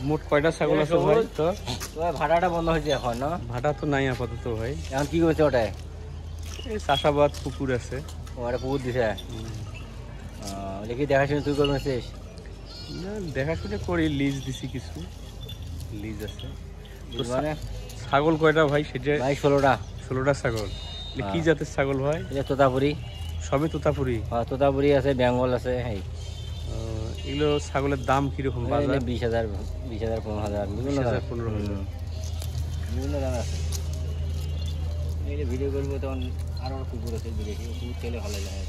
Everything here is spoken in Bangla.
মোট কয়টা ছাগল আছে ভাই? তো ভাড়াটা বন্ধ হয়েছে এখন না? ভাড়া তো নাই আপাতত ভাই। এখন কি করছে ওটায়? এই চাষাবাদ পুকুর আছে। ওটা পুকুর দিছে। দেখি দেখাশুনে তুই করবেন শেষ? না দেখাশুনে করি, লিজ দিছি কিছু, লিজ আছে। মানে ছাগল কয়টা ভাই? সেটা ভাই 16টা। 16টা ছাগল। কি জাতের ছাগল ভাই? তোতাপুরি। সবই তোতাপুরি? তোতাপুরি আছে, বেঙ্গল আছে। এগুলো ছাগলের দাম কিরকম? 20,000, 15,000, বিভিন্ন দাম আছে। ভিডিও করবো তখন আরো কুকুর আছে, কুকুর খেলে ভালো লাগে।